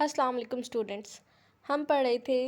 अस्सलाम वालेकुम स्टूडेंट्स। हम पढ़ रहे थे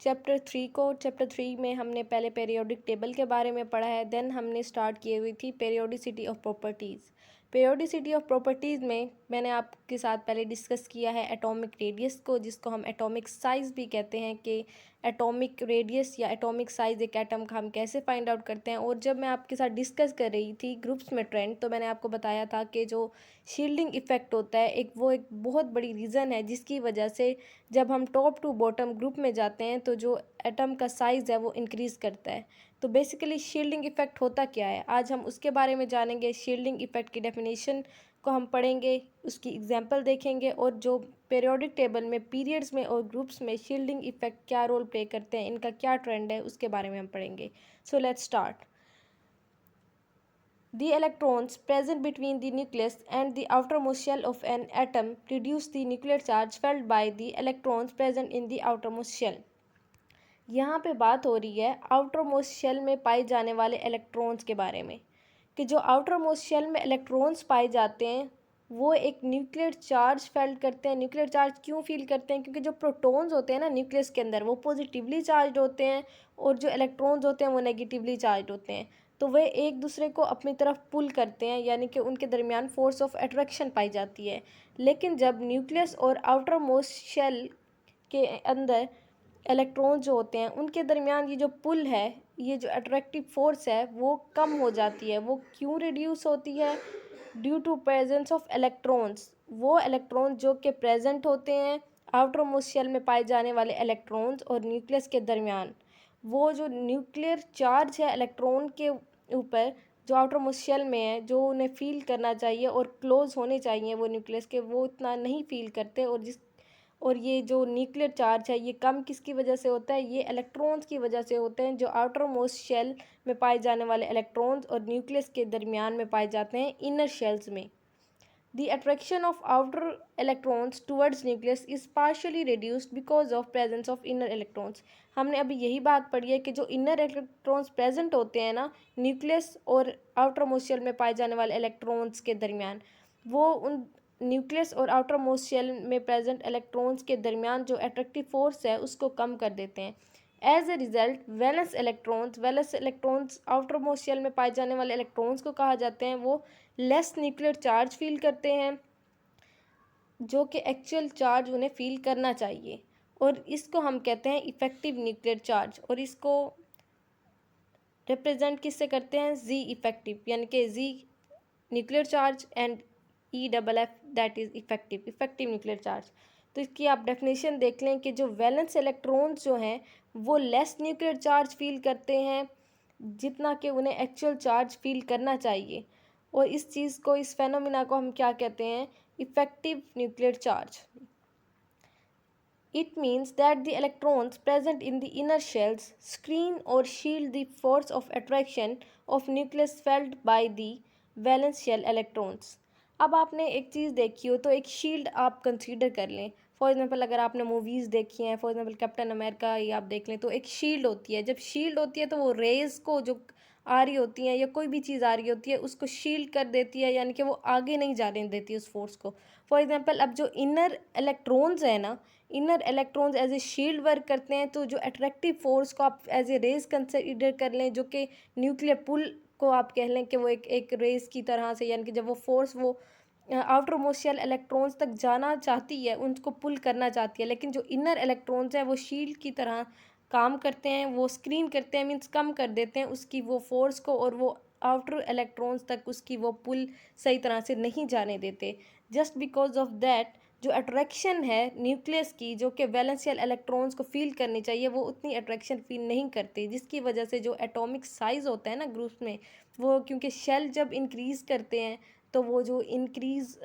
चैप्टर 3 को। चैप्टर 3 में हमने पहले पीरियोडिक टेबल के बारे में पढ़ा है। देन हमने स्टार्ट की हुई थी periodicity of properties. Periodicity of properties में मैंने आपके साथ पहले डिस्कस किया है एटॉमिक रेडियस को, जिसको हम एटॉमिक साइज़ भी कहते हैं कि एटॉमिक रेडियस या एटॉमिक साइज़ एक एटम का हम कैसे फाइंड आउट करते हैं। और जब मैं आपके साथ डिस्कस कर रही थी ग्रुप्स में ट्रेंड, तो मैंने आपको बताया था कि जो शील्डिंग इफ़ेक्ट होता है एक बहुत बड़ी रीज़न है जिसकी वजह से जब हम टॉप टू बॉटम ग्रुप में जाते हैं तो जो एटम का साइज़ है वो इंक्रीज़ करता है। तो बेसिकली शील्डिंग इफ़ेक्ट होता क्या है, आज हम उसके बारे में जानेंगे। शील्डिंग इफ़ेक्ट की डेफिनेशन को हम पढ़ेंगे, उसकी एग्जांपल देखेंगे, और जो पीरियोडिक टेबल में पीरियड्स में और ग्रुप्स में शील्डिंग इफ़ेक्ट क्या रोल प्ले करते हैं, इनका क्या ट्रेंड है, उसके बारे में हम पढ़ेंगे। So let's start. The electrons present between the nucleus and the outermost shell of an atom reduce the nuclear charge felt by the electrons present in the outermost shell। यहाँ पे बात हो रही है आउटरमोस्ट शेल में पाए जाने वाले इलेक्ट्रॉन्स के बारे में, कि जो आउटरमोस्ट शेल में इलेक्ट्रॉन्स पाए जाते हैं वो एक न्यूक्लियर चार्ज फेल्ट करते हैं। न्यूक्लियर चार्ज क्यों फील करते हैं? क्योंकि जो प्रोटॉन्स होते हैं ना न्यूक्लियस के अंदर, वो पॉजिटिवली चार्ज होते हैं, और जो इलेक्ट्रॉन्स होते हैं वो नेगेटिवली चार्ज होते हैं। तो वे एक दूसरे को अपनी तरफ पुल करते हैं, यानी कि उनके दरमियान फोर्स ऑफ अट्रैक्शन पाई जाती है। लेकिन जब न्यूक्लियस और आउटर मोस्ट शेल के अंदर इलेक्ट्रॉन जो होते हैं उनके दरमियान ये जो पुल है, ये जो अट्रैक्टिव फोर्स है वो कम हो जाती है। वो क्यों रिड्यूस होती है? Due to presence of electrons. वो इलेक्ट्रॉन जो कि प्रेजेंट होते हैं आउटर मोस्ट शेल में पाए जाने वाले इलेक्ट्रॉन्स और न्यूक्लियस के दरमियान, वो जो न्यूक्लियर चार्ज है इलेक्ट्रॉन के ऊपर जो आउटर मोस्ट शेल में है, जो उन्हें फील करना चाहिए और क्लोज होने चाहिए वो न्यूक्लियस के, वो इतना नहीं फील करते। और ये जो न्यूक्लियर चार्ज है ये कम किसकी वजह से होता है? ये इलेक्ट्रॉन्स की वजह से होते हैं, जो आउटर मोस्ट शेल में पाए जाने वाले इलेक्ट्रॉन्स और न्यूक्लियस के दरमियान में पाए जाते हैं इनर शेल्स में। The attraction of outer electrons towards nucleus is partially reduced because of presence of inner electrons। हमने अभी यही बात पढ़ी है कि जो इनर इलेक्ट्रॉन्स प्रेजेंट होते हैं ना न्यूक्लियस और आउटर मोस्ट शेल में पाए जाने वाले इलेक्ट्रॉन्स के दरमियान, वो उन न्यूक्लियस और आउटर मोस्ट शेल में प्रेजेंट इलेक्ट्रॉन्स के दरमियान जो अट्रैक्टिव फोर्स है उसको कम कर देते हैं। As a result valence electrons outermost shell में पाए जाने वाले इलेक्ट्रॉन्स को कहा जाते हैं, वो लेस न्यूक्लियर चार्ज फील करते हैं जो कि एक्चुअल चार्ज उन्हें फील करना चाहिए, और इसको हम कहते हैं इफ़ेक्टिव न्यूक्लियर चार्ज। और इसको रिप्रेजेंट किससे करते हैं? जी इफ़ेक्टिव, यानी कि Z nuclear charge and EFF that is effective nuclear charge. तो इसकी आप डेफिनेशन देख लें कि जो वैलेंस इलेक्ट्रॉन्स जो हैं वो लेस न्यूक्लियर चार्ज फील करते हैं जितना कि उन्हें एक्चुअल चार्ज फील करना चाहिए। और इस चीज़ को, इस फेनोमिना को हम क्या कहते हैं? Effective nuclear charge. It means that the electrons present in the inner shells screen or shield the force of attraction of nucleus felt by the valence shell electrons। अब आपने एक चीज़ देखी हो तो एक शील्ड आप कंसीडर कर लें। फॉर एग्जांपल अगर आपने मूवीज़ देखी हैं, फॉर एग्जांपल कैप्टन अमेरिका ही आप देख लें, तो एक शील्ड होती है। जब शील्ड होती है तो वो रेज़ को जो आ रही होती हैं या कोई भी चीज़ आ रही होती है उसको शील्ड कर देती है, यानी कि वो आगे नहीं जाने देती उस फोर्स को। फॉर एग्जांपल अब जो इनर इलेक्ट्रॉन्स है ना, inner electrons as a shield work करते हैं। तो जो अट्रैक्टिव फोर्स को आप एज ए रेज कंसिडर कर लें, जो कि न्यूक्लियर पुल को आप कह लें कि वो एक रेस की तरह से, यानी कि जब वो फोर्स वो आउटर मोस्ट शेल इलेक्ट्रॉन्स तक जाना चाहती है, उनको पुल करना चाहती है, लेकिन जो इनर इलेक्ट्रॉन्स हैं वो शील्ड की तरह काम करते हैं, वो स्क्रीन करते हैं, मीन्स कम कर देते हैं उसकी वो फोर्स को, और वो आउटर इलेक्ट्रॉन्स तक उसकी वो पुल सही तरह से नहीं जाने देते। जस्ट बिकॉज ऑफ दैट जो अट्रैक्शन है न्यूक्लियस की, जो कि वैलेंशियल इलेक्ट्रॉन्स को फील करनी चाहिए, वो उतनी अट्रैक्शन फील नहीं करती, जिसकी वजह से जो एटॉमिक साइज़ होता है ना ग्रुप्स में, वो क्योंकि शेल जब इंक्रीज़ करते हैं तो वो जो इंक्रीज़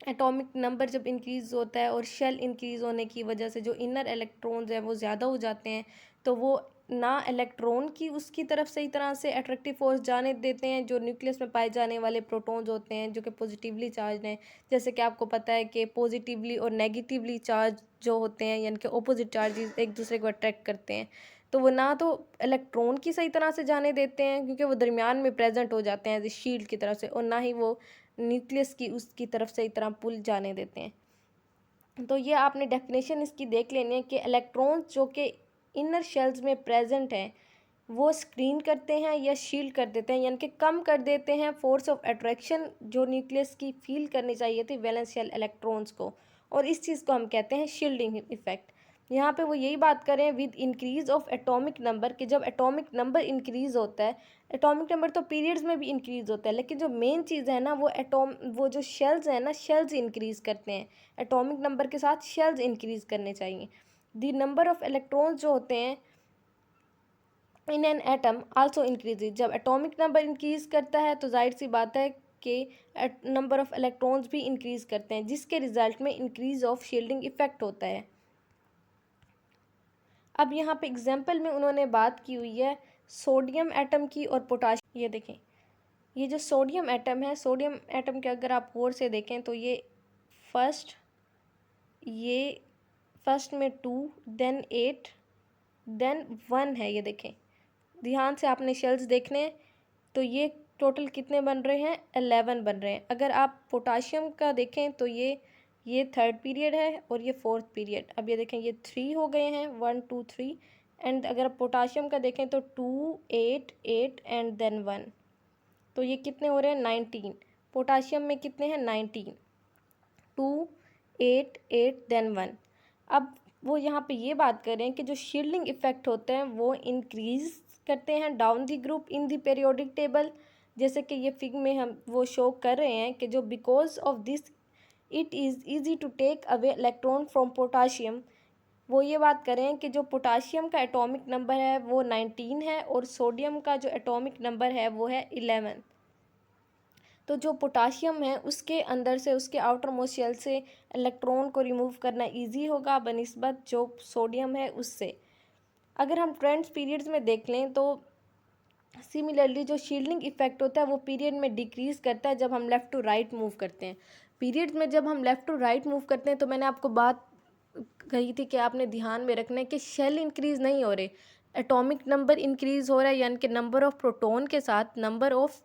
एटॉमिक नंबर जब इंक्रीज़ होता है और शेल इंक्रीज़ होने की वजह से जो इनर इलेक्ट्रॉन्स हैं वो ज़्यादा हो जाते हैं, तो वो ना इलेक्ट्रॉन की उसकी तरफ सही तरह से अट्रैक्टिव फोर्स जाने देते हैं जो न्यूक्लियस में पाए जाने वाले प्रोटॉन्स होते हैं जो कि पॉजिटिवली चार्ज हैं। जैसे कि आपको पता है कि पॉजिटिवली और नेगेटिवली चार्ज जो होते हैं, यानी कि ऑपोजिट चार्जेस एक दूसरे को अट्रैक्ट करते हैं, तो वो ना तो इलेक्ट्रॉन की सही तरह से जाने देते हैं क्योंकि वो दरमियान में प्रेजेंट हो जाते हैं एज ए शील्ड की तरफ से, और ना ही वो न्यूक्लियस की उसकी तरफ सही तरह पुल जाने देते हैं। तो ये आपने डेफिनेशन इसकी देख लेनी है कि इलेक्ट्रॉन्स जो कि इनर शेल्स में प्रेजेंट हैं वो स्क्रीन करते हैं या शील्ड कर देते हैं, यानी कि कम कर देते हैं फोर्स ऑफ अट्रैक्शन जो न्यूक्लियस की फील करनी चाहिए थी वैलेंस शेल इलेक्ट्रॉन्स को, और इस चीज़ को हम कहते हैं शील्डिंग इफेक्ट। यहाँ पे वो यही बात करें with increase of atomic number, कि जब एटॉमिक नंबर इंक्रीज होता है, एटॉमिक नंबर तो पीरियड्स में भी इंक्रीज होता है, लेकिन जो मेन चीज़ है ना वो जो शेल्स हैं ना, शेल्स इंक्रीज करते हैं, एटॉमिक नंबर के साथ शेल्स इंक्रीज करने चाहिए। दी नंबर ऑफ इलेक्ट्रॉन्स जो होते हैं in an atom also increase, जब एटॉमिक नंबर इंक्रीज करता है तो जाहिर सी बात है कि नंबर ऑफ इलेक्ट्रॉन्स भी इंक्रीज करते हैं, जिसके रिजल्ट में इंक्रीज ऑफ शील्डिंग इफेक्ट होता है। अब यहाँ पे एग्जाम्पल में उन्होंने बात की हुई है सोडियम एटम की और पोटाशियम। ये देखें, ये जो सोडियम एटम है, सोडियम एटम के अगर आप गौर से देखें तो ये फर्स्ट में 2, देन 8, देन 1 है। ये देखें, ध्यान से आपने शेल्स देखने हैं, तो ये टोटल कितने बन रहे हैं, 11 बन रहे हैं। अगर आप पोटाशियम का देखें तो ये थर्ड पीरियड है और ये फोर्थ पीरियड। अब ये देखें, ये 3 हो गए हैं, 1 2 3। एंड अगर आप पोटाशियम का देखें तो 2 8 8 एंड देन 1, तो ये कितने हो रहे हैं, 19। पोटाशियम में कितने हैं, 19, 2 8 8 देन 1। अब वो यहाँ पे ये बात कर रहे हैं कि जो शील्डिंग इफेक्ट होते हैं वो इंक्रीज करते हैं down the group in the periodic table, जैसे कि ये फिग में हम वो शो कर रहे हैं कि जो because of this it is easy to take away electron from potassium. वो ये बात करें कि जो पोटाशियम का एटॉमिक नंबर है वो 19 है और सोडियम का जो एटॉमिक नंबर है वो है 11। तो जो पोटाशियम है उसके अंदर से, उसके आउटर मोस्ट शेल से इलेक्ट्रॉन को रिमूव करना इजी होगा बनिस्बत जो सोडियम है उससे। अगर हम ट्रेंड्स पीरियड्स में देख लें तो सिमिलरली जो शील्डिंग इफेक्ट होता है वो पीरियड में डिक्रीज़ करता है जब हम लेफ़्ट टू राइट मूव करते हैं। पीरियड्स में जब हम लेफ़्ट टू राइट मूव करते हैं तो मैंने आपको बात कही थी कि आपने ध्यान में रखना है कि शेल इंक्रीज़ नहीं हो रहे, एटॉमिक नंबर इंक्रीज़ हो रहा है, यानी कि नंबर ऑफ प्रोटॉन के साथ नंबर ऑफ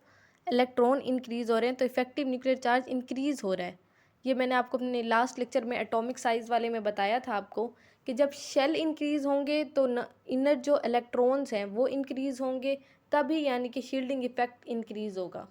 इलेक्ट्रॉन इंक्रीज़ हो रहे हैं, तो इफेक्टिव न्यूक्लियर चार्ज इंक्रीज़ हो रहा है। ये मैंने आपको अपने लास्ट लेक्चर में एटॉमिक साइज़ वाले में बताया था आपको कि जब शेल इंक्रीज़ होंगे तो इनर जो इलेक्ट्रॉन्स हैं वो इंक्रीज़ होंगे, तभी यानी कि शील्डिंग इफेक्ट इंक्रीज़ होगा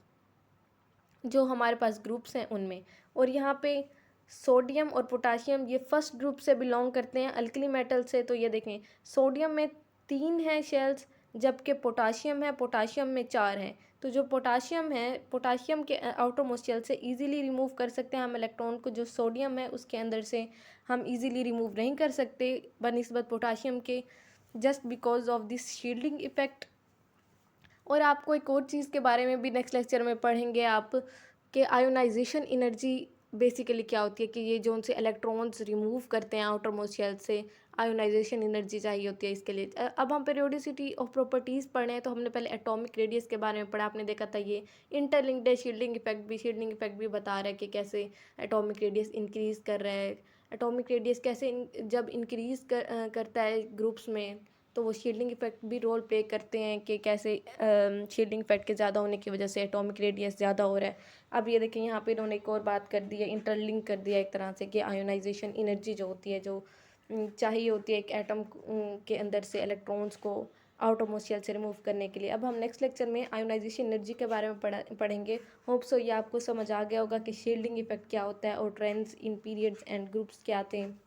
जो हमारे पास ग्रुप्स हैं उनमें। और यहाँ पे सोडियम और पोटाशियम ये फर्स्ट ग्रुप से बिलोंग करते हैं, अल्कली मेटल से। तो ये देखें, सोडियम में 3 हैं शेल्स, जबकि पोटाशियम में 4 हैं। तो जो पोटाशियम है, पोटाशियम के आउटर मोस्ट शेल से इजीली रिमूव कर सकते हैं हम इलेक्ट्रॉन को, जो सोडियम है उसके अंदर से हम इजीली रिमूव नहीं कर सकते बनिस्बत पोटाशियम के, just because of this shielding effect. और आपको एक और चीज़ के बारे में भी नेक्स्ट लेक्चर में पढ़ेंगे आप, कि आयोनाइजेशन एनर्जी बेसिकली क्या होती है, कि ये जो उनसे इलेक्ट्रॉन्स रिमूव करते हैं आउटर मोस्ट शेल से, आयोनाइजेशन एनर्जी चाहिए होती है इसके लिए। अब हम पीरियोडिसिटी ऑफ प्रॉपर्टीज़ पढ़े हैं, तो हमने पहले एटॉमिक रेडियस के बारे में पढ़ा, आपने देखा था ये इंटरलिंक्ड है। शील्डिंग इफेक्ट भी बता रहा है कि कैसे एटॉमिक रेडियस इंक्रीज़ कर रहा है, एटॉमिक रेडियस कैसे जब इंक्रीज़ करता है ग्रुप्स में तो वो शील्डिंग इफेक्ट भी रोल प्ले करते हैं कि कैसे शील्डिंग इफेक्ट के ज़्यादा होने की वजह से एटॉमिक रेडियस ज़्यादा हो रहा है। अब ये देखें, यहाँ पे इन्होंने एक और बात कर दी है, इंटरलिंक कर दिया एक तरह से, कि आयोनाइजेशन एनर्जी जो होती है, जो चाहिए होती है एक एटम के अंदर से इलेक्ट्रॉन्स को आउट ऑफ मोस्ट शेल से रिमूव करने के लिए। अब हम नेक्स्ट लेक्चर में आयोनाइजेशन एनर्जी के बारे में पढ़ेंगे। होप सो ये आपको समझ आ गया होगा कि शील्डिंग इफेक्ट क्या होता है और trends in periods and groups क्या आते हैं,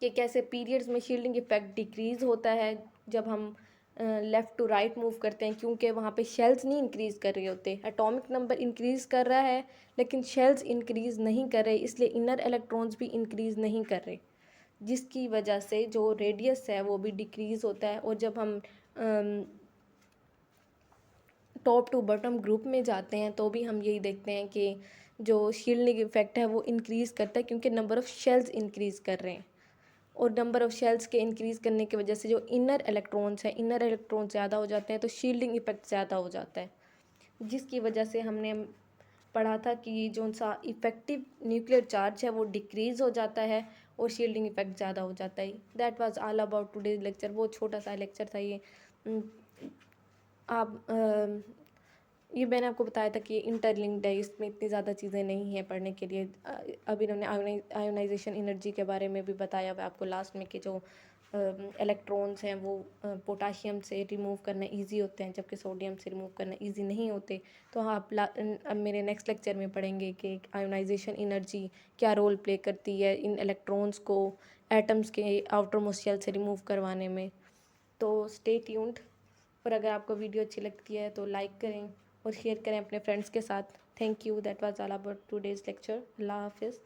कि कैसे पीरियड्स में शील्डिंग इफेक्ट डिक्रीज़ होता है जब हम लेफ़्ट टू राइट मूव करते हैं, क्योंकि वहाँ पे शेल्स नहीं इंक्रीज़ कर रहे होते, एटॉमिक नंबर इंक्रीज़ कर रहा है लेकिन शेल्स इंक्रीज़ नहीं कर रहे, इसलिए इनर इलेक्ट्रॉन्स भी इंक्रीज़ नहीं कर रहे, जिसकी वजह से जो रेडियस है वो भी डिक्रीज़ होता है। और जब हम टॉप टू बॉटम ग्रुप में जाते हैं तो भी हम यही देखते हैं कि जो शील्डिंग इफेक्ट है वो इंक्रीज़ करता है, क्योंकि नंबर ऑफ़ शेल्स इंक्रीज़ कर रहे हैं, और नंबर ऑफ़ शेल्स के इंक्रीज़ करने की वजह से जो इनर इलेक्ट्रॉन्स हैं, इनर इलेक्ट्रॉन ज़्यादा हो जाते हैं, तो शील्डिंग इफेक्ट ज़्यादा हो जाता है, जिसकी वजह से हमने पढ़ा था कि जो सा इफेक्टिव न्यूक्लियर चार्ज है वो डिक्रीज़ हो जाता है और शील्डिंग इफेक्ट ज़्यादा हो जाता है। That was all about today's lecture. बहुत छोटा सा लेक्चर था ये। आप ये मैंने आपको बताया था कि ये इंटरलिंक्ड है, इसमें इतनी ज़्यादा चीज़ें नहीं हैं पढ़ने के लिए। अब इन्होंने आयोनाइजेशन एनर्जी के बारे में भी बताया हुआ है आपको लास्ट में कि जो इलेक्ट्रॉन्स हैं वो पोटाशियम से रिमूव करना इजी होते हैं, जबकि सोडियम से रिमूव करना इजी नहीं होते। तो आप अब मेरे नेक्स्ट लेक्चर में पढ़ेंगे कि आयोनाइजेशन एनर्जी क्या रोल प्ले करती है इन इलेक्ट्रॉन्स को एटम्स के आउटर मोस्ट शेल से रिमूव करवाने में। तो स्टे ट्यून्ड। और अगर आपको वीडियो अच्छी लगती है तो लाइक करें और शेयर करें अपने फ्रेंड्स के साथ। Thank you. That was all about today's lecture. अल्लाह हाफिज़।